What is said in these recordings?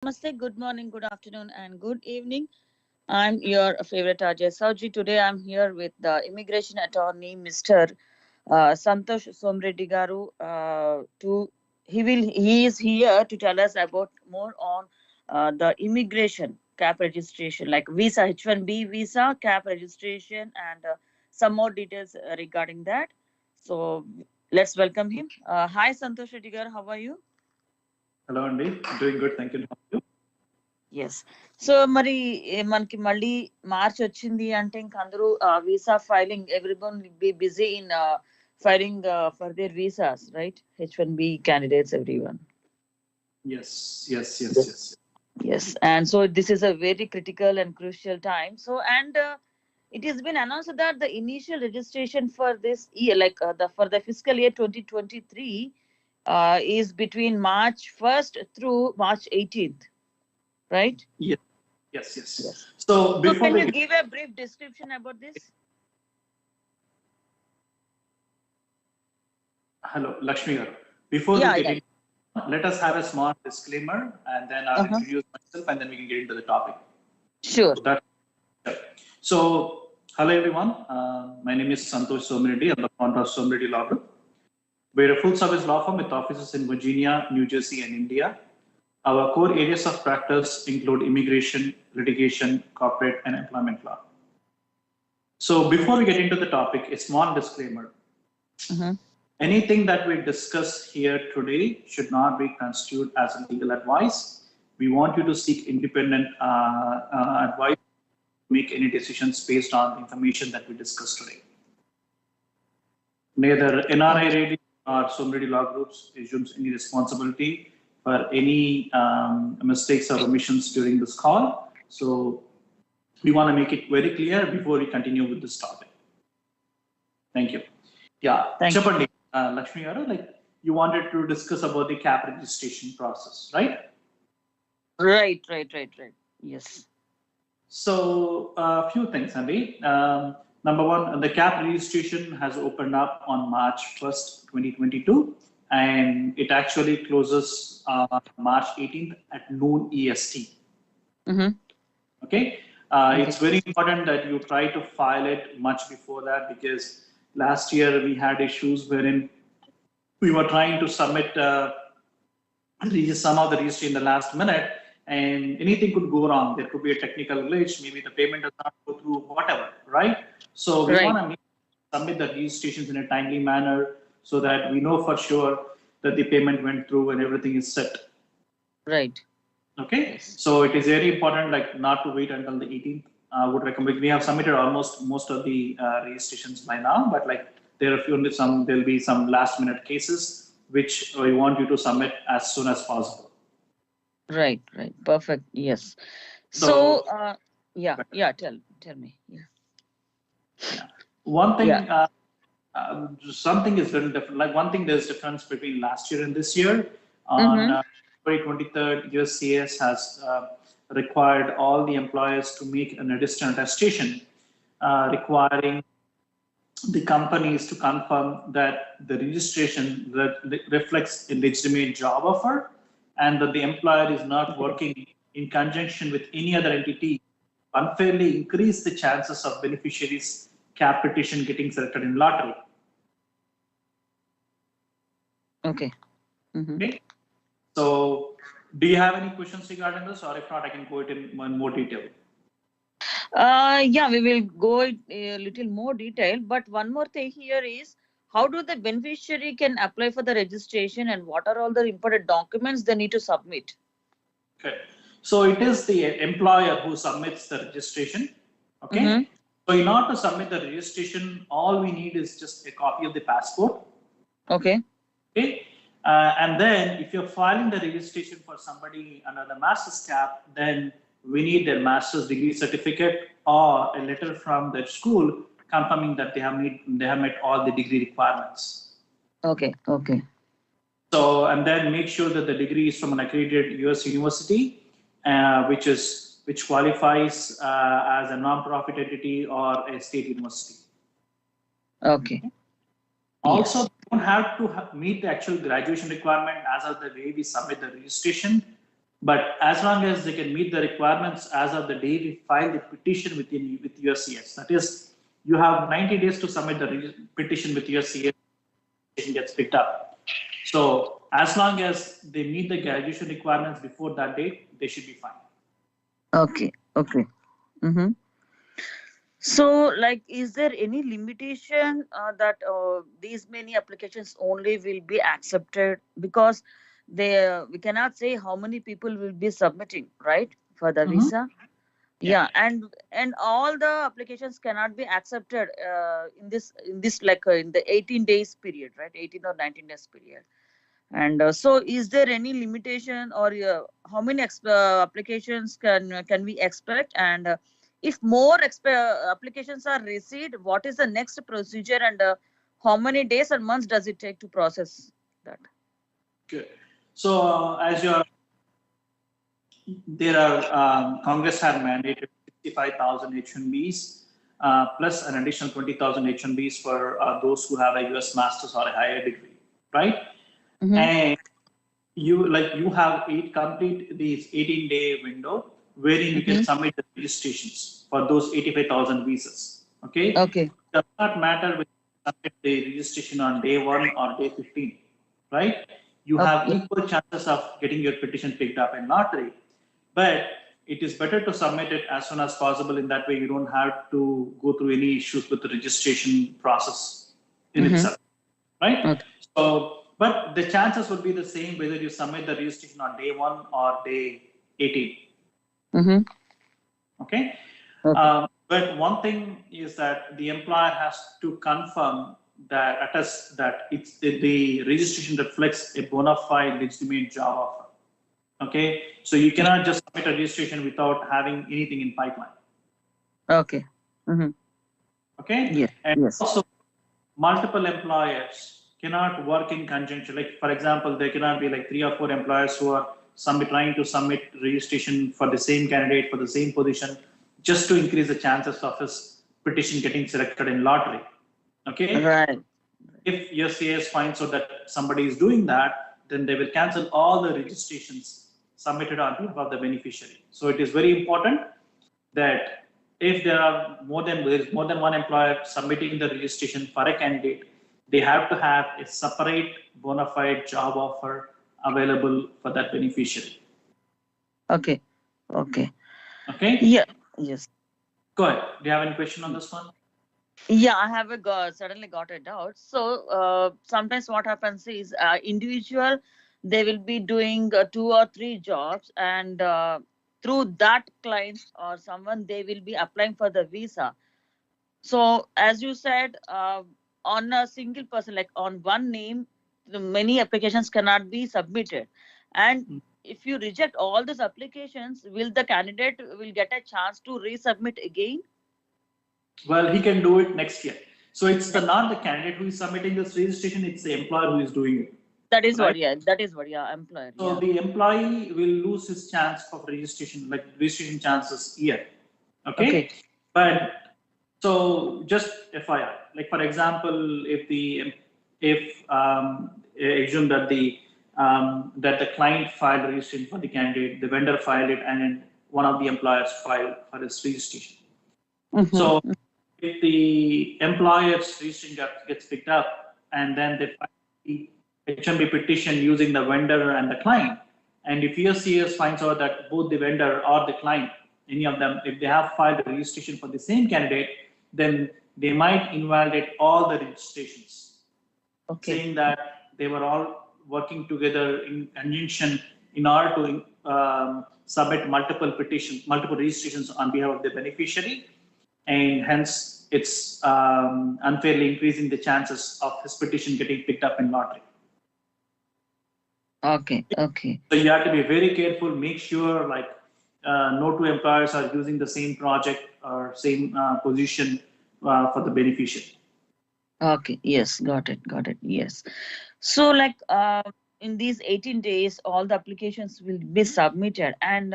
Namaste, good morning, good afternoon, and good evening. I'm your favorite RJ Sauji. Today I'm here with the immigration attorney, Mr. Santhosh Somireddy Garu. He is here to tell us about more on the immigration cap registration, like visa, H1B visa, cap registration, and some more details regarding that. So let's welcome him. Hi, Santhosh Reddy Garu. How are you? Hello, Andy. Doing good. Thank you. How are you? Yes so మరి మనకి మళ్ళీ March వచ్చింది అంటే ఇంక అందరూ visa filing everyone be busy in filing for their visas right H1B candidates everyone. Yes, yes, yes, yes. Yes, and so this is a very critical and crucial time. So and it has been announced that the initial registration for this year, like for the fiscal year 2023, is between March 1st through March 18th, right? Yes, yes, yes. Yes. So So before can we you give a brief description about this? hello, Lakshmi garu. Before Yeah, we get yeah. in, let us have a small disclaimer, and then I'll Uh-huh. introduce myself, and then we can get into the topic. Sure. So, hello everyone. My name is Santhosh Somireddy. I'm the founder of Somireddy Law Group. We're a full-service law firm with offices in Virginia, New Jersey, and India. Our core areas of practice include immigration, litigation, corporate, and employment law. So before we get into the topic, a small disclaimer. Uh-huh. Anything that we discuss here today should not be construed as a legal advice. We want you to seek independent advice, make any decisions based on the information that we discuss today. Neither NRI Radio or Somireddy Law Groups assumes any responsibility for any mistakes or omissions during this call. So we want to make it very clear before we continue with this topic. Thank you. Yeah, Chapandi, Lakshmi garu, like you wanted to discuss about the cap registration process, right? Right. Yes. So a few things, Andy. Number one, the cap registration has opened up on March 1st, 2022, and it actually closes March 18th at noon EST. Mm-hmm. Okay. It's very important that you try to file it much before that, because last year we had issues wherein we were trying to submit some of the registry in the last minute, and anything could go wrong. There could be a technical glitch, maybe the payment does not go through, whatever, right? So we want to submit the registrations in a timely manner so that we know for sure that the payment went through and everything is set. Right. Okay, so it is very important, like not to wait until the 18th. I would recommend. We have submitted almost most of the registrations by now, but like there'll be some last minute cases which we want you to submit as soon as possible. Right. Perfect. Yes. So tell me. Yeah. One thing, something is very different. Like one thing, there's difference between last year and this year. On February 23rd, USCIS has required all the employers to make an additional attestation requiring the companies to confirm that the registration reflects a legitimate job offer and that the employer is not working in conjunction with any other entity, unfairly increase the chances of beneficiaries' cap petition getting selected in lottery. Okay. Mm-hmm. Okay. So, do you have any questions regarding this, or if not, I can go it in more detail. We will go a little more detail. But one more thing here is, how do the beneficiary can apply for the registration, and what are all the important documents they need to submit? Okay. So it is the employer who submits the registration. Okay. Mm-hmm. So in order to submit the registration, all we need is just a copy of the passport. Okay. Okay. And then if you're filing the registration for somebody under the master's cap, then we need their master's degree certificate or a letter from their school confirming that they have met all the degree requirements. Okay. So, and then make sure that the degree is from an accredited US university, which qualifies as a non-profit entity or a state university. Okay. Also, you don't have to meet the actual graduation requirement as of the way we submit the registration. But as long as they can meet the requirements as of the day we file the petition with USCIS, that is, you have 90 days to submit the petition with USCIS, it gets picked up. So as long as they meet the graduation requirements before that date, they should be fine. Okay. Mm-hmm. So, like, is there any limitation that these many applications only will be accepted? Because we cannot say how many people will be submitting, right, for the visa. Yeah, and all the applications cannot be accepted in this like in the 18 days period, right? 18 or 19 days period. And so, is there any limitation, or how many applications can we expect? And if more applications are received, what is the next procedure, and how many days and months does it take to process that? Good. So, as Congress had mandated 65,000 H1Bs plus an additional 20,000 H1Bs for those who have a US Masters or a higher degree, right? Mm-hmm. And you have complete this 18-day window wherein you can submit the registrations for those 85,000 visas. Okay. It does not matter whether you submit the registration on day 1 or day 15, right? You have equal chances of getting your petition picked up in lottery, but it is better to submit it as soon as possible. In that way, you don't have to go through any issues with the registration process in itself, right? Okay. So, but the chances would be the same whether you submit the registration on day 1 or day 18. Okay. But one thing is that the employer has to confirm that it's the registration reflects a bona fide legitimate job offer. Okay. So you cannot just submit a registration without having anything in pipeline. Okay. Okay. Yes. And also, multiple employers cannot work in conjunction. Like, for example, there cannot be like 3 or 4 employers who are trying to submit registration for the same candidate for the same position just to increase the chances of his petition getting selected in lottery. Okay. Right. If USCIS finds out that somebody is doing that, then they will cancel all the registrations submitted on behalf of the beneficiary. So it is very important that if there is more than one employer submitting the registration for a candidate, they have to have a separate bona fide job offer available for that beneficiary. Okay. Yeah. Yes. Go ahead. Do you have any question on this one? Yeah, I have suddenly got a doubt. So sometimes what happens is individual, they will be doing 2 or 3 jobs, and through that client or someone, they will be applying for the visa. So as you said, on a single person, like on one name, many applications cannot be submitted. And if you reject all those applications, will the candidate will get a chance to resubmit again? Well, he can do it next year. So it's not the candidate who is submitting this registration, it's the employer who is doing it. That is right? Employer. So the employee will lose his chance of registration, like registration chances here. Okay. But so just FYI, like for example, if assume that the client filed registration for the candidate, the vendor filed it, and then one of the employers filed for his registration. So if the employer's registration gets picked up, and then they file the H1B petition using the vendor and the client, and if USCIS finds out that both the vendor or the client, any of them, if they have filed a registration for the same candidate, then they might invalidate all the registrations, saying that they were all working together in conjunction in order to submit multiple registrations on behalf of the beneficiary, and hence it's unfairly increasing the chances of his petition getting picked up in lottery. Okay. So you have to be very careful. Make sure no 2 employers are using the same project or same position for the beneficiary. Okay. Yes. Got it. Yes. So in these 18 days, all the applications will be submitted, and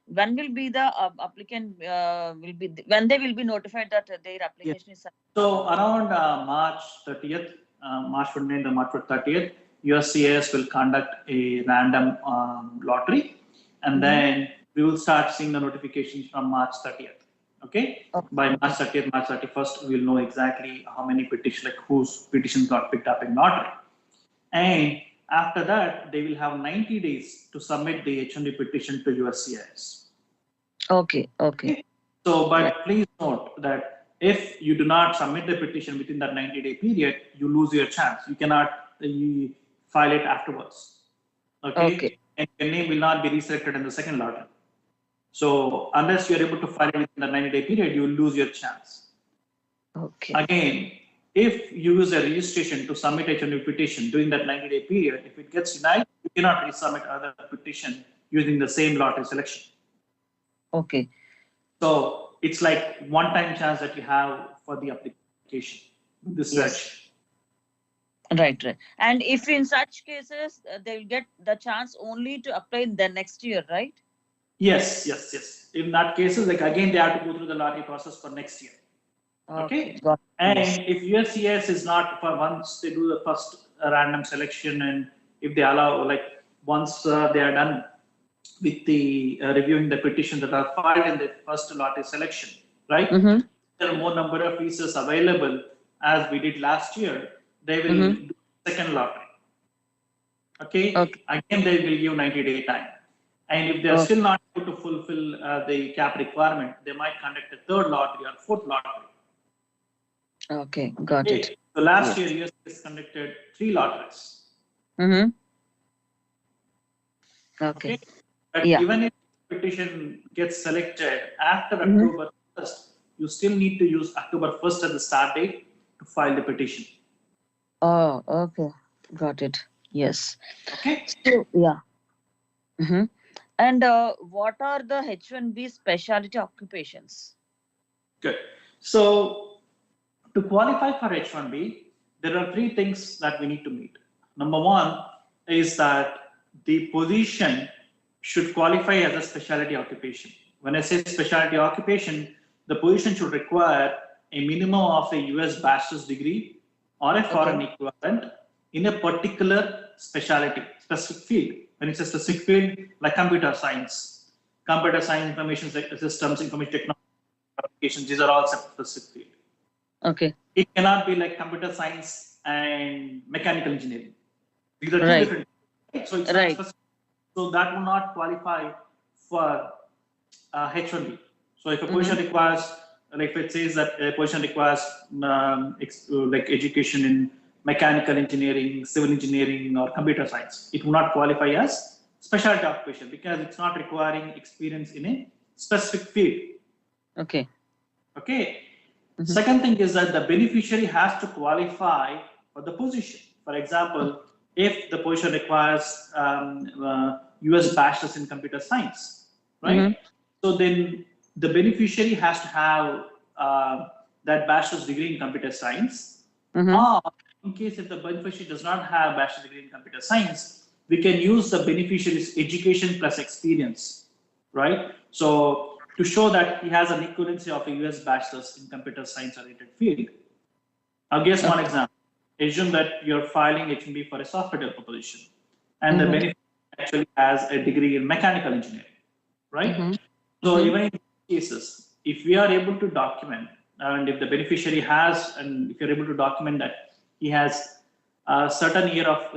when will be the applicant when they will be notified that their application is submitted? So around March 30th, March 29th or March 30th, USCIS will conduct a random lottery, and then we will start seeing the notifications from March 30th. Okay? By March 30th, March 31st, we'll know exactly how many petitions, like whose petitions got picked up in lottery. And after that, they will have 90 days to submit the H1B petition to USCIS. Okay. So, but please note that if you do not submit the petition within that 90-day period, you lose your chance. You cannot file it afterwards. Okay? And your name will not be reselected in the second lottery. So, unless you are able to file it within the 90-day period, you will lose your chance. Okay. Again, if you use a registration to submit H1B petition during that 90-day period, if it gets denied, you cannot resubmit another petition using the same lottery selection. Okay. So it's like one-time chance that you have for the application. This search. Right. And if in such cases, they'll get the chance only to apply in the next year, right? Yes. In that cases, like again, they have to go through the lottery process for next year. Okay. And if USCIS is not, for once they do the first random selection, and if they allow, like once they are done with the reviewing the petitions that are filed in the first lottery selection, right? There are more number of visas available as we did last year. They will do second lottery. Okay. Again, they will give 90-day time. And if they are still not able to fulfill the cap requirement, they might conduct a third lottery or fourth lottery. Okay, got it. So last year, USCIS conducted 3 lotteries. Okay. But even if the petition gets selected after October 1st, you still need to use October 1st as the start date to file the petition. Oh, okay. Got it. Yes. Okay. So, And what are the H1B specialty occupations? Good. So, to qualify for H1B, there are 3 things that we need to meet. Number 1 is that the position should qualify as a specialty occupation. When I say specialty occupation, the position should require a minimum of a US bachelor's degree or a foreign equivalent in a particular specialty, specific field. When it's a specific field, like computer science, information systems, information technology applications, these are all specific field. Okay. It cannot be like computer science and mechanical engineering. These are 2 different. So it's not specific. So that will not qualify for H1B. So if a position requires, like if it says that a position requires like education in mechanical engineering, civil engineering, or computer science, it will not qualify as specialty occupation because it's not requiring experience in a specific field. Okay. Second thing is that the beneficiary has to qualify for the position. For example, if the position requires US bachelor's in computer science, right? So then the beneficiary has to have that bachelor's degree in computer science. Or in case if the beneficiary does not have a bachelor's degree in computer science, we can use the beneficiary's education plus experience, right? So to show that he has an equivalency of a US bachelor's in computer science related field. I'll give one example. Assume that you're filing H1B for a software developer position, and the beneficiary actually has a degree in mechanical engineering, right? So even in cases, if we are able to document, and if the beneficiary has, and if you're able to document that he has a certain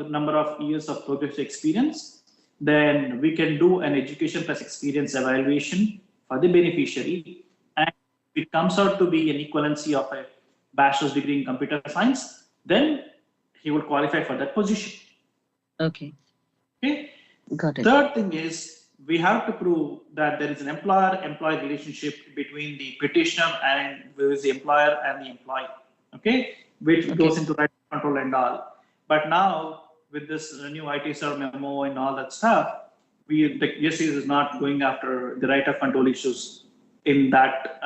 number of years of progressive experience, then we can do an education plus experience evaluation for the beneficiary, and if it comes out to be an equivalency of a bachelor's degree in computer science, then he will qualify for that position. Okay. Got it. Third thing is we have to prove that there is an employer-employee relationship between the petitioner and who is the employer and the employee. Which goes into right control and all. But now with this new ITSR memo and all that stuff, the USCIS is not going after the right of control issues in that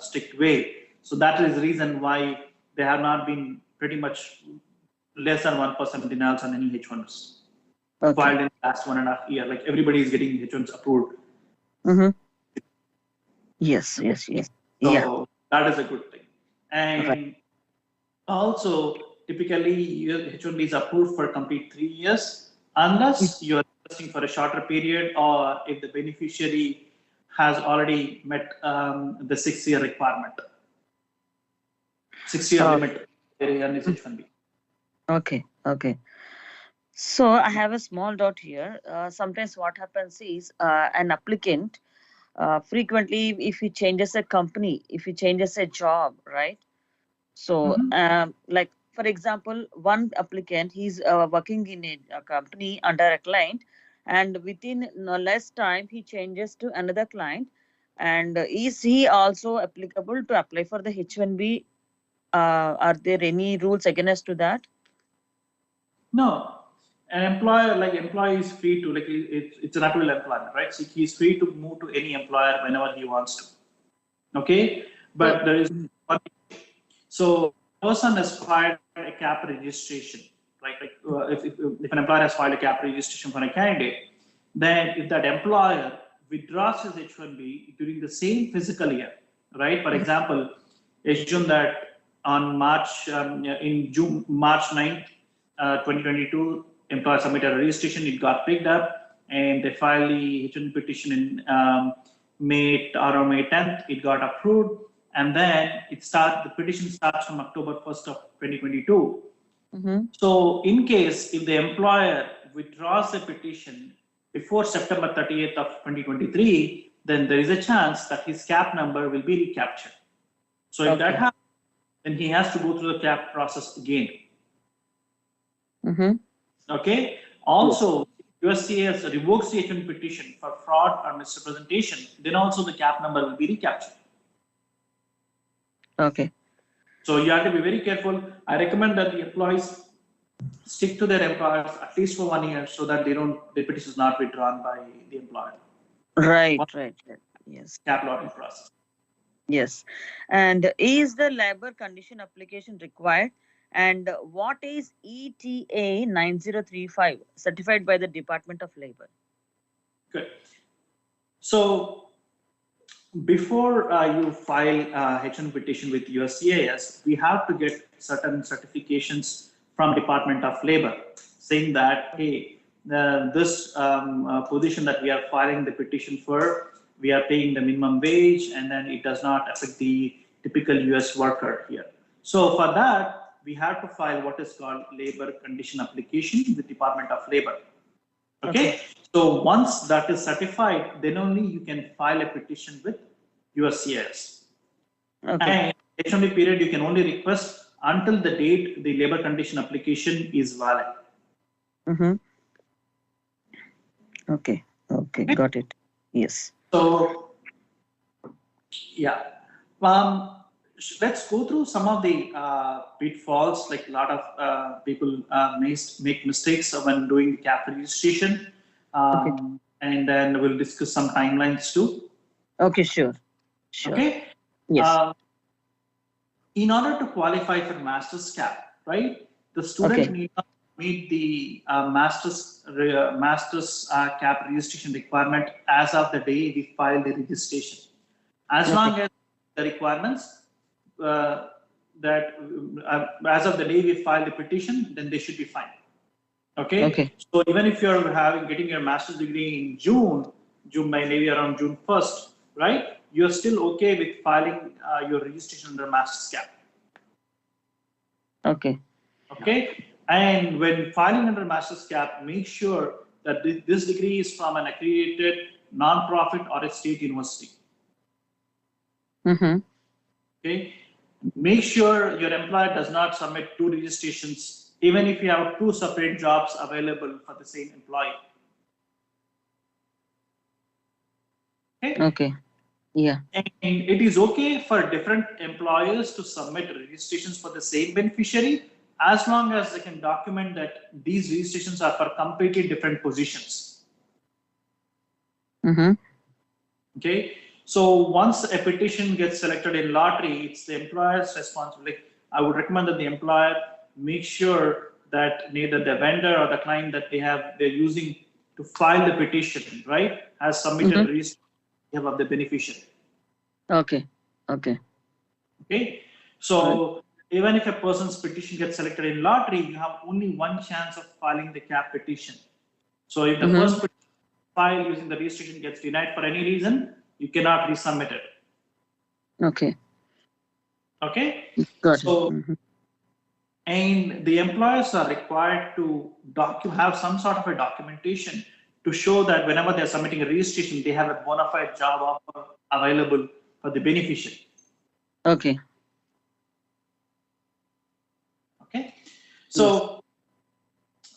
strict way. So that is the reason why they have not been pretty much less than 1% denials on any H1s filed in the last 1.5 years. Like everybody is getting H1s approved. Yes. So that is a good thing. And also, typically, H1B is approved for complete 3 years unless you are requesting for a shorter period, or if the beneficiary has already met the 6-year requirement, 6-year limit on his H1B. Okay. So I have a small doubt here. Sometimes what happens is an applicant frequently, if he changes a company, if he changes a job, right? So, like for example, one applicant, he's working in a company under a client, and within no less time he changes to another client. And is he also applicable to apply for the H1B? Are there any rules against to that? No, an employee is free to, like, it's an at-will employment, right? So he's free to move to any employer whenever he wants to. Okay, but there is one. So person has filed a cap registration, right? If an employer has filed a cap registration for a candidate, then if that employer withdraws his H1B during the same fiscal year, right? For example, assume that on March 9th, 2022, employer submitted a registration, it got picked up, and they filed the H1B petition in May 10th, it got approved, and then the petition starts from October 1st of 2022. So in case if the employer withdraws the petition before September 30th of 2023, then there is a chance that his cap number will be recaptured. So if that happens, then he has to go through the cap process again. Okay. Also, USCIS revokes the H1 petition for fraud or misrepresentation, then also the cap number will be recaptured. Okay. So you have to be very careful. I recommend that the employees stick to their employers at least for 1 year, so that the petition is not withdrawn by the employer. Right. Yes. Cap lottery process. Yes. And is the labor condition application required? And what is ETA 9035 certified by the Department of Labor? Good. So before you file H1 petition with USCIS, we have to get certain certifications from Department of Labor saying that, hey, this position that we are filing the petition for, we are paying the minimum wage, and then it does not affect the typical US worker here. So for that, we have to file what is called labor condition application with Department of Labor. Okay. So once that is certified, then only you can file a petition with USCIS. And H1B period you can only request until the date the labor condition application is valid. Okay, got it. Yes. So yeah, let's go through some of the pitfalls. Like a lot of people make mistakes when doing the cap registration, and then we'll discuss some timelines too. Okay, sure. Okay. Yes. In order to qualify for master's cap, right? The student need not meet the master's cap registration requirement as of the day we file the registration. As long as the requirements that as of the day we file the petition, then they should be fine. Okay. So even if you're getting your master's degree in June maybe around June 1st, right? You're still okay with filing your registration under master's cap. Okay. And when filing under master's cap, make sure that this degree is from an accredited non-profit or a state university. Okay. Make sure your employer does not submit 2 registrations, even if you have 2 separate jobs available for the same employee. Okay. Yeah. And it is okay for different employers to submit registrations for the same beneficiary, as long as they can document that these registrations are for completely different positions. Okay. So once a petition gets selected in lottery, it's the employer's responsibility. I would recommend that the employer make sure that neither the vendor or the client that they're using to file the petition, right, has submitted the registration of the beneficiary. Okay. So even if a person's petition gets selected in lottery, you have only one chance of filing the cap petition. So if the first file using the registration gets denied for any reason, you cannot resubmit it. Okay. Got it. And the employers are required to have some sort of a documentation to show that whenever they're submitting a registration, they have a bona fide job offer available for the beneficiary. Okay. So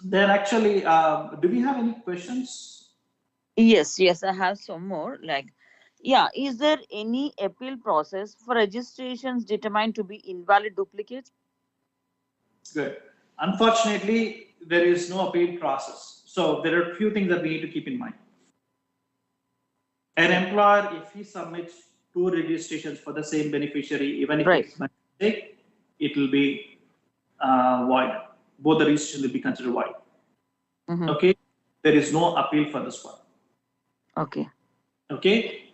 there actually, do we have any questions? Yes, I have some more. Is there any appeal process for registrations determined to be invalid duplicates? Good. Unfortunately, there is no appeal process. So there are a few things that we need to keep in mind. An employer, if he submits 2 registrations for the same beneficiary, even if it's by mistake, it will be void. Both the registrations will be considered void. Okay. There is no appeal for this one. Okay.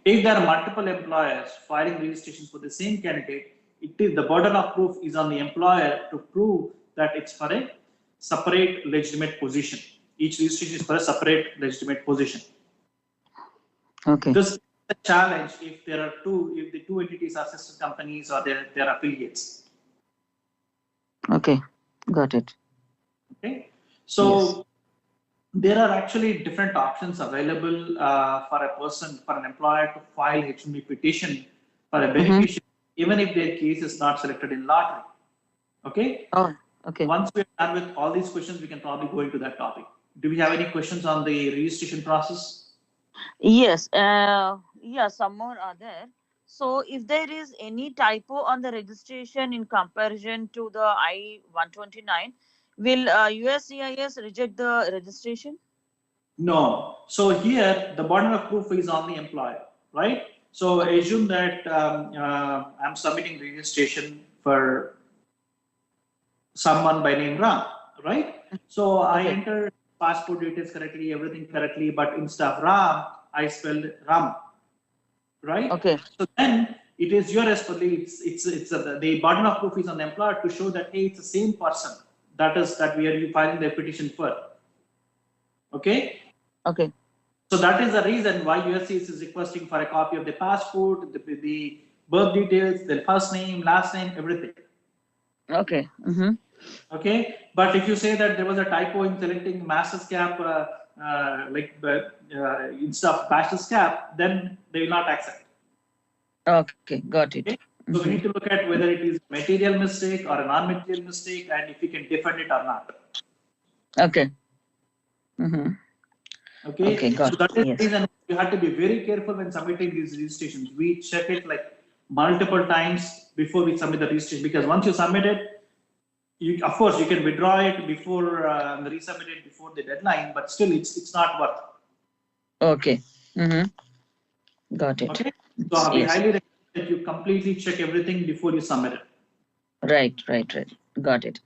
If there are multiple employers filing registrations for the same candidate, the burden of proof is on the employer to prove that it's for a separate legitimate position. Each registration is for a separate legitimate position. Okay. This is a challenge if the two entities are sister companies or they're affiliates. Okay, got it. Okay, so there are actually different options available for an employer to file H1B petition for a beneficiary, even if their case is not selected in lottery. Okay. Oh, okay. Once we're done with all these questions, we can probably go into that topic. Do we have any questions on the registration process? Yes. Some more are there. So, if there is any typo on the registration in comparison to the I-129, will USCIS reject the registration? No. So here, the burden of proof is on the employer, right? So assume that I'm submitting registration for someone by name Ram, right? So I enter passport details correctly, everything correctly, but instead of Ram, I spelled Ram, right? Okay. So then it is your responsibility. The burden of proof is on the employer to show that hey, it's the same person that we are filing the petition for. Okay. So that is the reason why USCIS is requesting for a copy of the passport, the birth details, the first name, last name, everything. Okay. Okay. But if you say that there was a typo in selecting master's cap, instead of bachelor's cap, then they will not accept. Okay, got it. Okay? So we need to look at whether it is material mistake or a non-material mistake, and if you can defend it or not. Okay. Okay, got so that is the reason you have to be very careful when submitting these registrations. We check it like multiple times before we submit the registration, because once you submit it, of course you can withdraw it before resubmit it before the deadline, but still it's not worth. Okay. Got it. Okay, so we highly recommend that you completely check everything before you submit it. Right. Got it.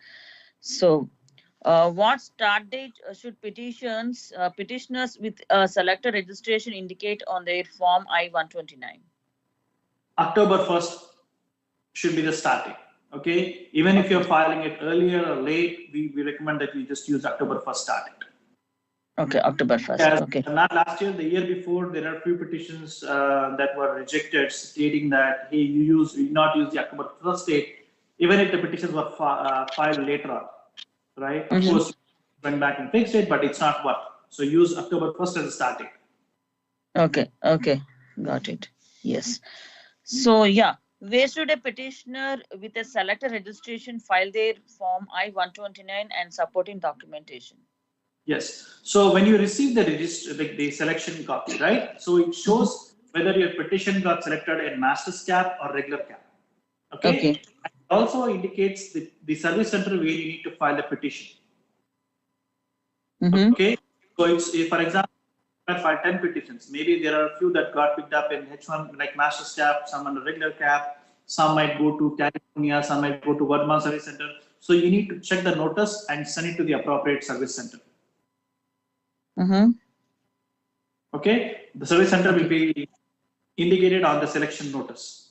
So, what start date should petitioners with selected registration indicate on their form I-129? October 1st should be the start date. Okay, even if you're filing it earlier or late, we recommend that you just use October 1st start date. Okay, October 1st. Okay. Not last year, the year before, there are a few petitions that were rejected, stating that hey, you not use the October 1st date, even if the petitions were filed later on, right? Of course, went back and fixed it, but it's not worth. So use October 1st as a start date. Okay, got it. Yes. So where should a petitioner with a selected registration file their form I-129 and supporting documentation? Yes. So when you receive the selection copy, right? So it shows whether your petition got selected in master's cap or regular cap. Okay. It also indicates the service center where you need to file the petition. Okay. So it's, for example, I file 10 petitions. Maybe there are a few that got picked up in H1 like master's cap, some under regular cap, some might go to California, some might go to Vermont Service Center. So you need to check the notice and send it to the appropriate service center. Okay, the service center will be indicated on the selection notice.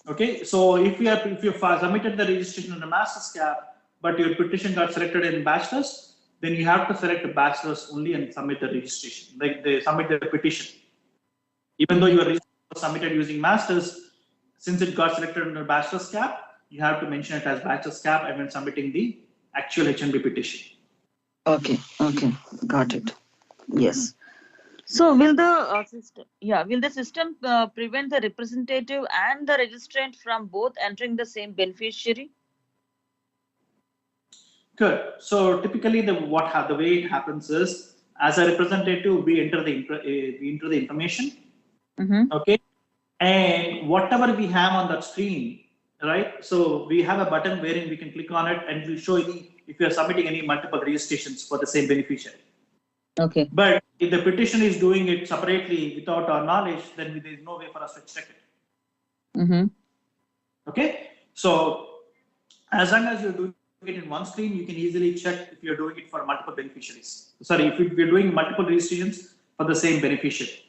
Okay, so if you submitted the registration on the master's cap, but your petition got selected in bachelor's, then you have to select a bachelor's only and submit the registration, like they submit the petition. Even though you are submitted using master's, since it got selected under bachelor's cap, you have to mention it as bachelor's cap and when submitting the actual H1B petition. Okay, got it. Yes. So will the system prevent the representative and the registrant from both entering the same beneficiary? Good. So typically the way it happens is, as a representative, we enter the information. Okay, and whatever we have on that screen, right? So we have a button wherein we can click on it and it will show if you are submitting any multiple registrations for the same beneficiary. Okay. But if the petition is doing it separately without our knowledge, then there is no way for us to check it. Okay. So as long as you're doing it in one screen, you can easily check if you're doing it for multiple beneficiaries. Sorry, if you're doing multiple registrations for the same beneficiary.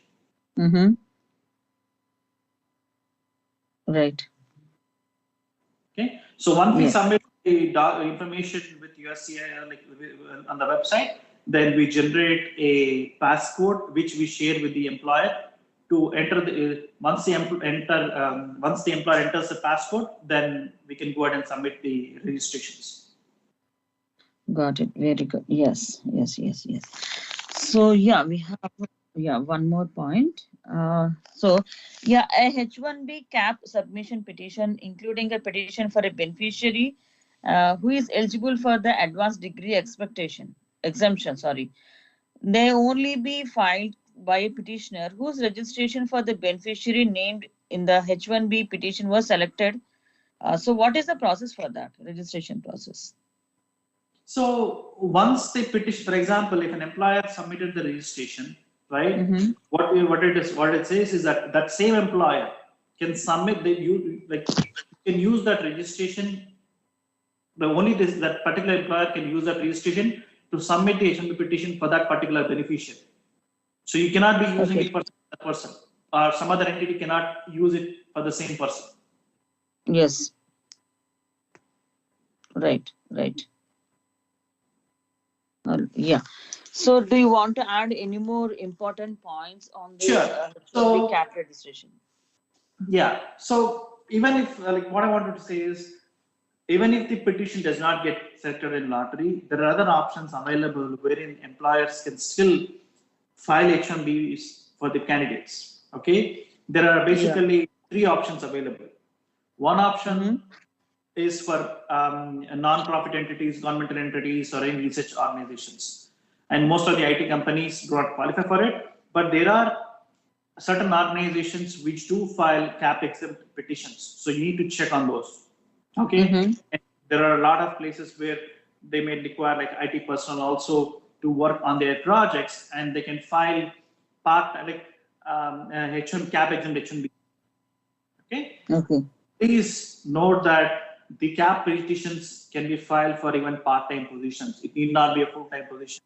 Right. Okay. So once we submit the information with USCIS on the website, then we generate a passcode which we share with the employer to enter the once the employer enters the passcode, then we can go ahead and submit the registrations. Got it. Very good. Yes. So we have one more point. A H1B cap submission petition, including a petition for a beneficiary who is eligible for the advanced degree exemption, they only be filed by a petitioner whose registration for the beneficiary named in the H1B petition was selected. So what is the process for that registration process? So once they petition, for example, if an employer submitted the registration, right? What it says is that same employer can submit you can use that registration. That particular employer can use that registration to submit the H1B petition for that particular beneficiary. So you cannot be using it for that person, or some other entity cannot use it for the same person. Yes. Right. So do you want to add any more important points on the cap registration? Yeah. So even if what I wanted to say is, even if the petition does not get selected in lottery, there are other options available wherein employers can still file H1Bs for the candidates. Okay. There are basically three options available. One option is for non-profit entities, governmental entities, or any research organizations. And most of the IT companies do not qualify for it, but there are certain organizations which do file cap exempt petitions. So you need to check on those. Okay. And there are a lot of places where they may require IT personnel also to work on their projects, and they can file H1 cap exempt H1B. Okay. Please note that the cap petitions can be filed for even part-time positions. It need not be a full-time position.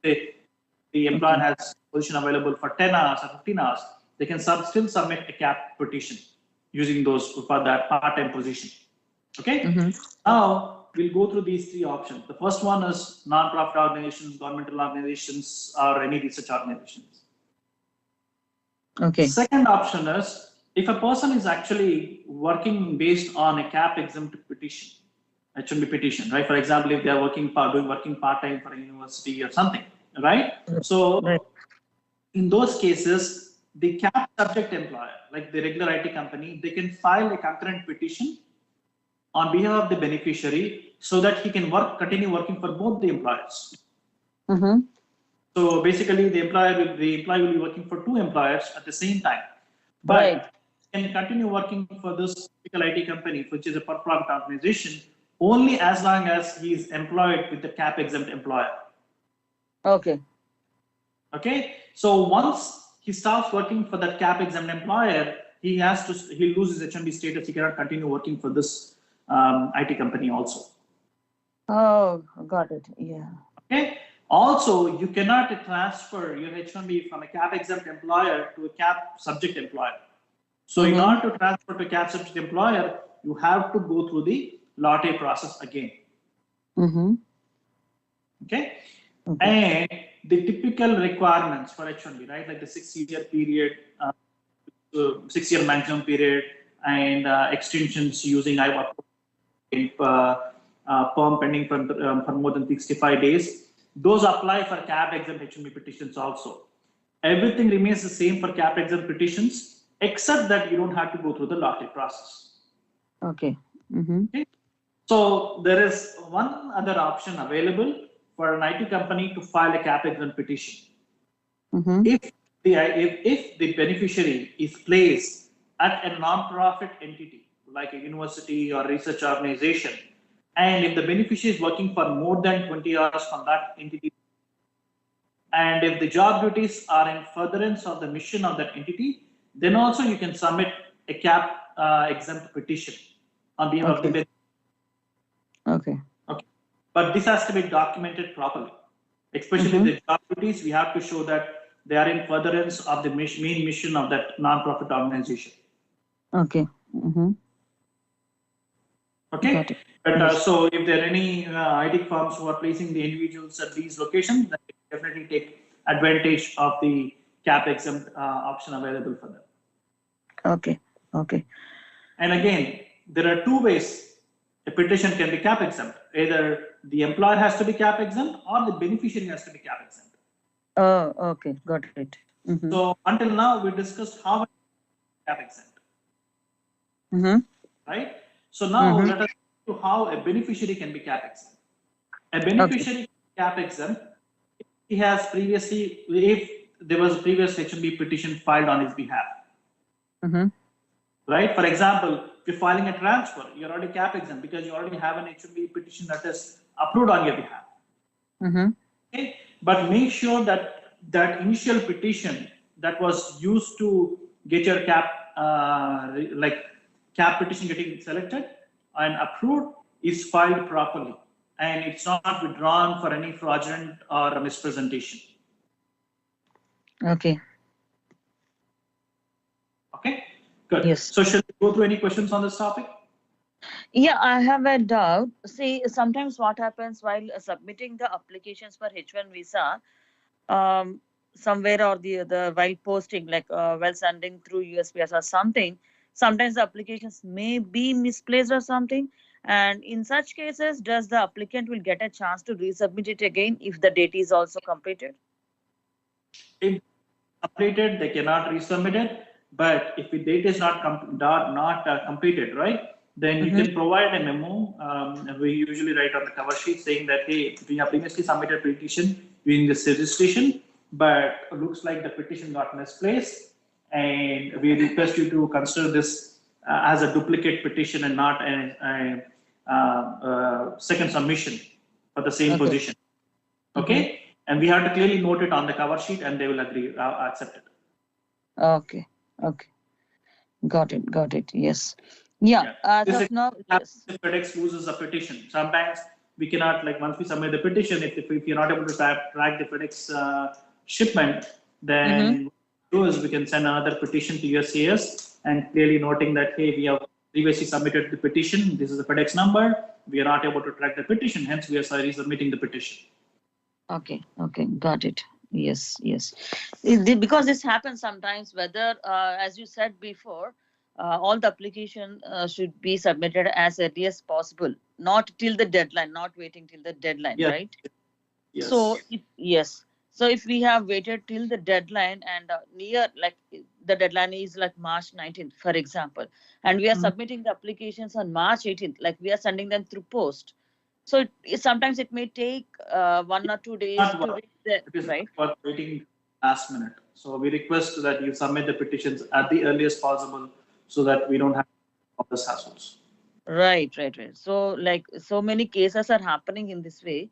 The employer has position available for 10 hours or 15 hours. They can still submit a cap petition using those for that part-time position. Okay. Now we'll go through these three options. The first one is non-profit organizations, governmental organizations, or any research organizations. Okay. Second option is if a person is actually working based on a cap exempt petition, H1B petition, right? For example, if they are working part-time for a university or something, right? So in those cases, the cap subject employer, like the regular IT company, they can file a concurrent petition on behalf of the beneficiary so that he can continue working for both the employers. So basically, the employee will be working for two employers at the same time, but can continue working for this typical IT company, which is a for-profit organization, only as long as he is employed with the cap exempt employer. Okay. So once he starts working for that cap exempt employer, he loses his H1B status. He cannot continue working for this IT company also. Oh, got it. Yeah. Okay. Also, you cannot transfer your H1B from a cap exempt employer to a cap subject employer. So in order to transfer to a cap subject employer, you have to go through the lottery process again. Okay. And the typical requirements for H1B, right? Like the 6-year period, 6-year maximum period, and extensions using IWA perm pending for more than 65 days. Those apply for cap exempt H1B petitions also. Everything remains the same for cap exempt petitions, except that you don't have to go through the lottery process. Okay. Okay. So there is one other option available for an IT company to file a cap exempt petition. If the beneficiary is placed at a non-profit entity like a university or research organization, and if the beneficiary is working for more than 20 hours from that entity, and if the job duties are in furtherance of the mission of that entity, then also you can submit a cap exempt petition on behalf of the beneficiary. Okay. But this has to be documented properly. Especially the job duties, we have to show that they are in furtherance of the main mission of that non-profit organization. Okay. Okay. But so if there are any IT firms who are placing the individuals at these locations, then they definitely take advantage of the cap exempt option available for them. Okay. And again, there are two ways a petition can be cap exempt. Either the employer has to be cap exempt or the beneficiary has to be cap exempt. Oh, okay. Got it. So until now, we discussed how cap exempt. Right? So now let us see how a beneficiary can be cap exempt. A beneficiary cap exempt if he has previously, if there was a previous H1B petition filed on his behalf. Right? For example, if you're filing a transfer, you're already cap exempt because you already have an H1B petition that is approved on your behalf. Okay? But make sure that that initial petition that was used to get your cap, cap petition getting selected and approved is filed properly, and it's not withdrawn for any fraudulent or mispresentation. Okay. Good. Yes. So shall we go through any questions on this topic? Yeah, I have a doubt. See, sometimes what happens while submitting the applications for H1 visa, somewhere or the other, while posting, like while sending through USPS or something, sometimes the applications may be misplaced or something. And in such cases, does the applicant will get a chance to resubmit it again if the date is also completed? If completed, they cannot resubmit it. But if the date is not completed, right, then you can provide a memo. We usually write on the cover sheet saying that, hey, we have previously submitted a petition during this registration, but it looks like the petition got misplaced, and we request you to consider this as a duplicate petition and not a second submission for the same position. Okay? And we have to clearly note it on the cover sheet, and they will agree, accept it. Okay. Got it. Yes. Yeah. As of now, yes. If FedEx loses a petition, sometimes we cannot, like once we submit the petition, if you're not able to track the FedEx shipment, then what we do is we can send another petition to USCIS and clearly noting that, hey, we have previously submitted the petition. This is the FedEx number. We are not able to track the petition. Hence, we are resubmitting the petition. Okay. Got it. Yes. Because this happens sometimes, whether, as you said before, all the application should be submitted as early as possible, not till the deadline, not waiting till the deadline, right? Yes. So if we have waited till the deadline and near, like the deadline is like March 19th, for example, and we are submitting the applications on March 18th, like we are sending them through post. So sometimes it may take 1 or 2 days to reach there, right? For waiting last minute. So we request that you submit the petitions at the earliest possible so that we don't have all these hassles. Right. So like so many cases are happening in this way.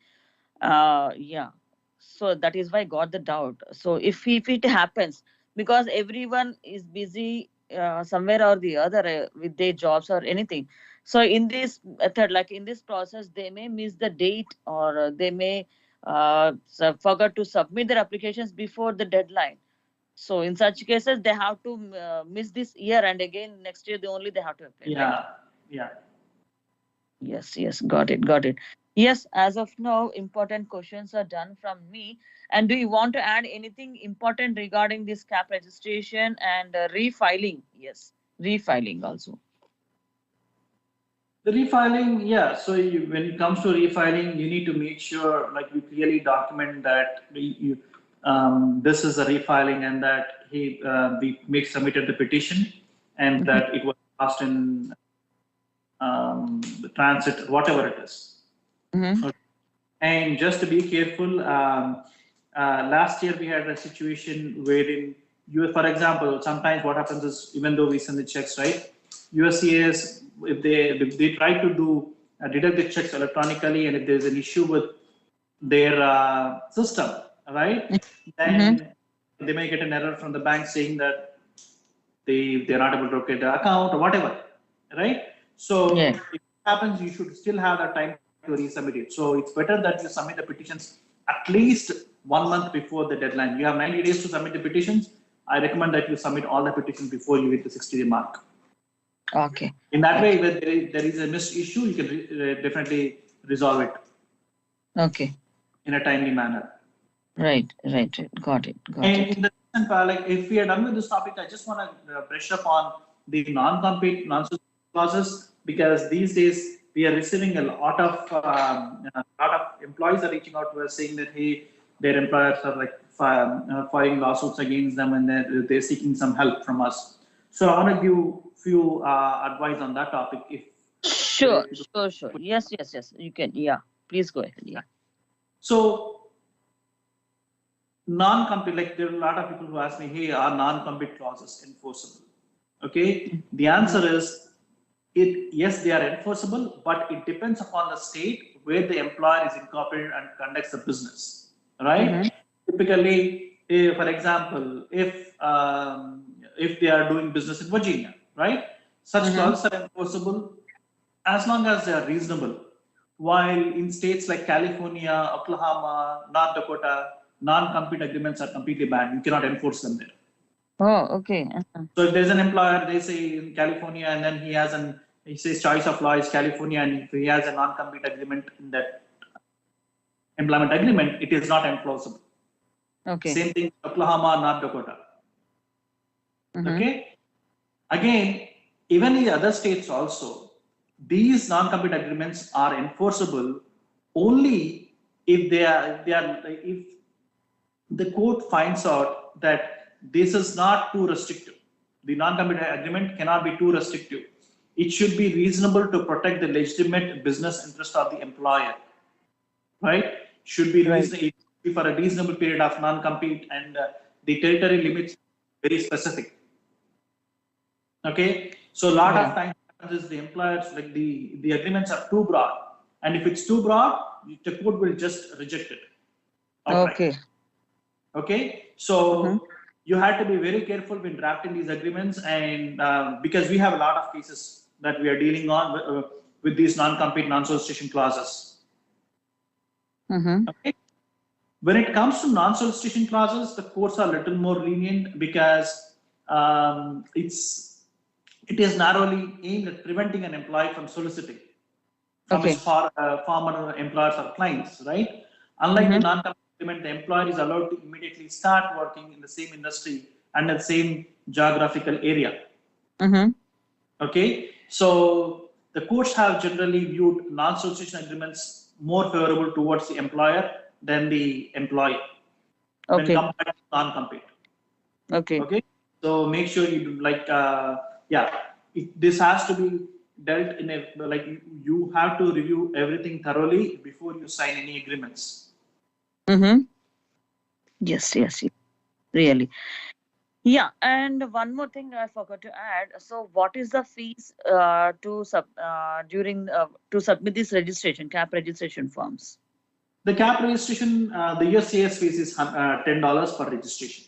So that is why I got the doubt. So if it happens, because everyone is busy somewhere or the other with their jobs or anything. So in this method, like in this process, they may miss the date, or they may forget to submit their applications before the deadline. So in such cases, they have to miss this year, and again next year they have to apply. Yeah. Yes. Got it. Yes, as of now, important questions are done from me. And do you want to add anything important regarding this cap registration and refiling? Yes, refiling also. The refiling, yeah. So when it comes to refiling, you need to make sure, like, you clearly document that this is a refiling, and that we make submitted the petition, and Mhm. that it was passed in the transit, whatever it is. Mhm. Okay. And just to be careful, last year we had a situation wherein for example, sometimes what happens is, even though we send the checks, right? USCIS, if they try to deduct the checks electronically, and if there's an issue with their system, right? Mhm. Then they may get an error from the bank saying that they're not able to locate the account or whatever, right? So Yeah. if it happens, you should still have the time to resubmit it. So it's better that you submit the petitions at least 1 month before the deadline. You have 90 days to submit the petitions. I recommend that you submit all the petitions before you hit the 60-day mark. Okay. In that way, Okay. when there is a missed issue, you can definitely resolve it Okay. in a timely manner. Right. Right. Right. Got it. Got And it. in the recent, like, if we are done with this topic, I just want to brush up on the non-compete, non-solicitation clauses, because these days we are receiving a lot of employees are reaching out to us saying that, hey, their employers are like filing lawsuits against them, and they're seeking some help from us. So I want to give few advice on that topic. If Sure. Sure. Sure. Yes. Yes. Yes. You can. Yeah. Please go ahead. Yeah. so non-compete, like, there are a lot of people who ask me, hey, are non-compete clauses enforceable? Okay, the answer is, yes, they are enforceable, but it depends upon the state where the employer is incorporated and conducts the business, Mm-hmm. right? Typically, for example, if they are doing business in Virginia, right, such Mm-hmm. clauses are enforceable as long as they are reasonable. While in states like California, Oklahoma, North Dakota, non-compete agreements are completely banned. You cannot enforce them there. Oh. Okay. Uh-huh. So if there's an employer, they say in California, and then he says choice of law is California, and if he has a non-compete agreement in that employment agreement, it is not enforceable. Okay. Same thing, Oklahoma, North Dakota. Mm-hmm. Okay. Again, even in the other states also, these non-compete agreements are enforceable only if the court finds out that this is not too restrictive. The non-compete agreement cannot be too restrictive. It should be reasonable to protect the legitimate business interest of the employer, right? Should be Right. reasonable for a reasonable period of non-compete, and the territory limits very specific. Okay, so a lot Yeah. of times is the employers, like, the agreements are too broad, and if it's too broad, the court will just reject it outright. Okay. Okay, Mm-hmm. so you had to be very careful when drafting these agreements, and because we have a lot of cases that we are dealing on with these non-compete, non-solicitation clauses. Mm-hmm. Okay, when it comes to non-solicitation clauses, the courts are a little more lenient because it is narrowly aimed at preventing an employee from soliciting from his Okay. former employers or clients, right? Unlike the Mm-hmm. non-compete agreement, the employer is allowed to immediately start working in the same industry and the same geographical area. Mm-hmm. Okay, so the courts have generally viewed non-solicitation agreements more favorable towards the employer than the employee when Okay. compared to non-compete. Okay. Okay, so make sure you do, like, this has to be dealt in a, like, you have to review everything thoroughly before you sign any agreements. Mm-hmm. Yes. Yes. Yes. Really. Yeah, and one more thing I forgot to add. So, what is the fees to submit this registration cap registration forms? The cap registration, the USCIS fees is $10 per registration.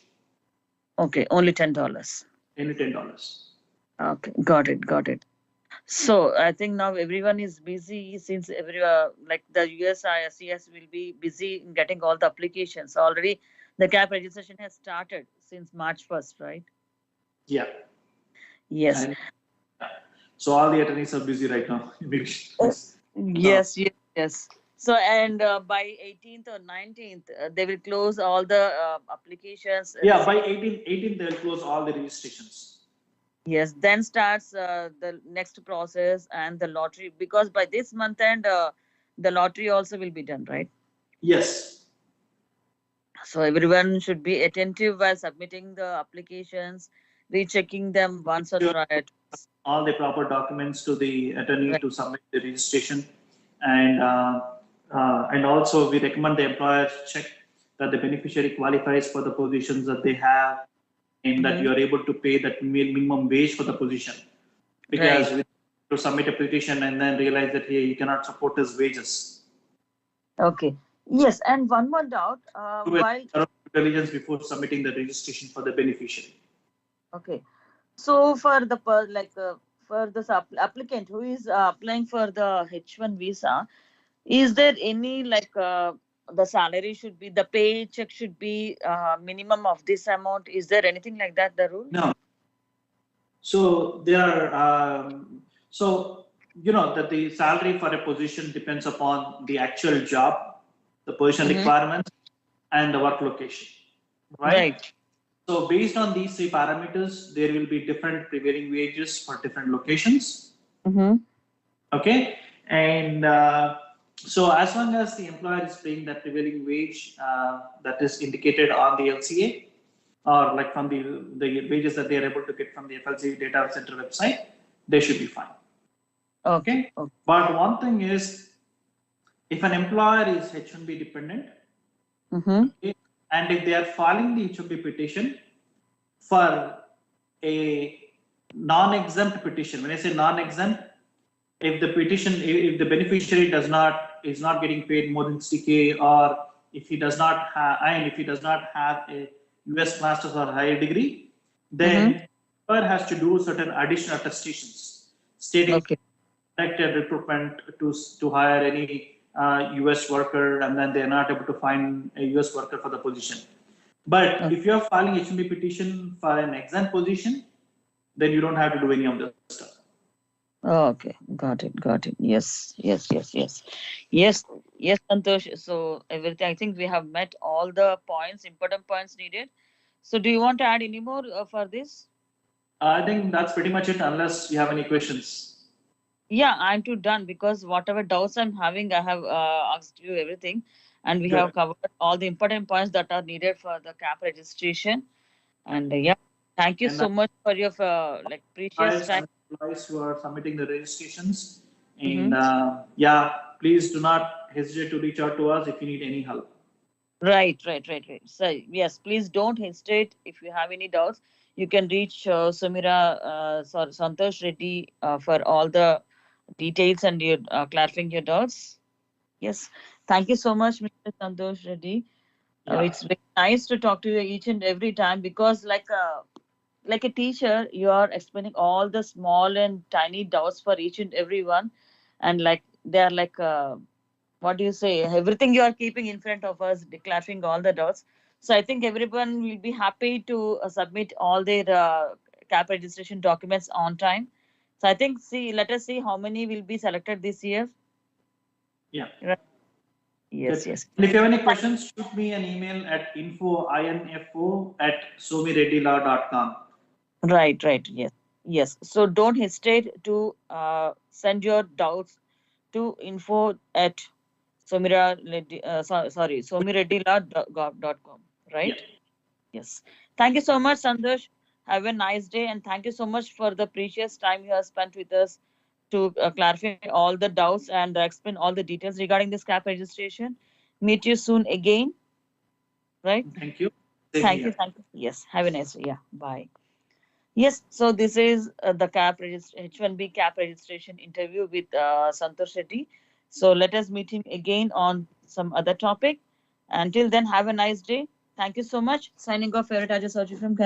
Okay, only $10. Only $10. Okay, got it, got it. So I think now everyone is busy since like the USCIS will be busy in getting all the applications. Already the cap registration has started since March 1st, right? Yeah, Yes. and so all the attorneys are busy right now. Oh, So yes, yes, yes. So, and by 18th or 19th, they will close all the applications. Yeah, by 18 they'll close all the registrations. Yes, then starts the next process and the lottery, because by this month end, the lottery also will be done, right? Yes. So everyone should be attentive while submitting the applications, rechecking them once or Sure. twice. All the proper documents to the attorney Right. to submit the registration, and also we recommend the employer check that the beneficiary qualifies for the positions that they have, and that you are able to pay that minimum wage for the position, because Right. to submit a petition and then realize that hey, you cannot support his wages. Okay. Yes, and one more doubt. Do a While thorough due diligence before submitting the registration for the beneficiary. okay, so for the for the applicant who is applying for the H1 visa, is there any the salary should be, the paycheck should be minimum of this amount? Is there anything like that, the rule? No. So there are so you know that the salary for a position depends upon the actual job, the position requirements, and the work location, right? Right. So based on these three parameters, there will be different prevailing wages for different locations. Okay, and so as long as the employer is paying that prevailing wage that is indicated on the LCA, or like from the wages that they are able to get from the FLC data center website, they should be fine. Okay. But one thing is, if an employer is H1B dependent, okay, and if they are filing the H1B petition for a non-exempt petition, when I say non-exempt, if the petition, if the beneficiary is not getting paid more than 60K, or if he does not have, and if he does not have a US master's or higher degree, then employer has to do certain additional attestations stating directed recruitment to hire any US worker, and then they are not able to find a US worker for the position. But if you are filing H1B petition for an exempt position, then you don't have to do any of this stuff. Okay, got it. Yes, Santhosh. So everything, I think we have met all the points, important points needed. So do you want to add any more for this? I think that's pretty much it, unless you have any questions. Yeah, I'm too done, because whatever doubts I'm having, I have asked you everything, and we have covered all the important points that are needed for the CAP registration. And yeah, thank you so much for your precious time. Employees who are submitting the registrations, and yeah, please do not hesitate to reach out to us if you need any help. Right. So yes, please don't hesitate. If you have any doubts, you can reach Santhosh Reddy for all the details and your clarifying your doubts. Yes, thank you so much, Mr. Santhosh Reddy. It's very nice to talk to you each and every time, because like a teacher, you are explaining all the small and tiny doubts for each and every one, and like they are what do you say, everything you are keeping in front of us, declaring all the dots. So I think everyone will be happy to submit all their CAP registration documents on time. So I think, let us see how many will be selected this year. Yeah. Right. Yes. And if you have any questions, shoot me an email at info@somireddylaw.com. Right. Yes. So don't hesitate to send your doubts to somireddylaw.com. Right? Yeah. Yes. Thank you so much, Santhosh. Have a nice day, and thank you so much for the precious time you have spent with us to clarify all the doubts and explain all the details regarding this CAP registration. Meet you soon again. Right? Thank you. Thank you. Yes. Have a nice day. Yeah. Bye. Yes. So this is the H1B CAP registration interview with Santhosh Reddy. So let us meet him again on some other topic. Until then, have a nice day. Thank you so much. Signing off, Favorite Ajay Sochi from California.